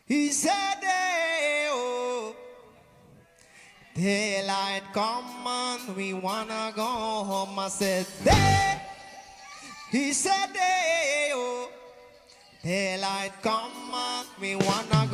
He said, hey, oh, daylight come on, we wanna go home. I said, hey. He said, hey, oh, daylight come on, we wanna go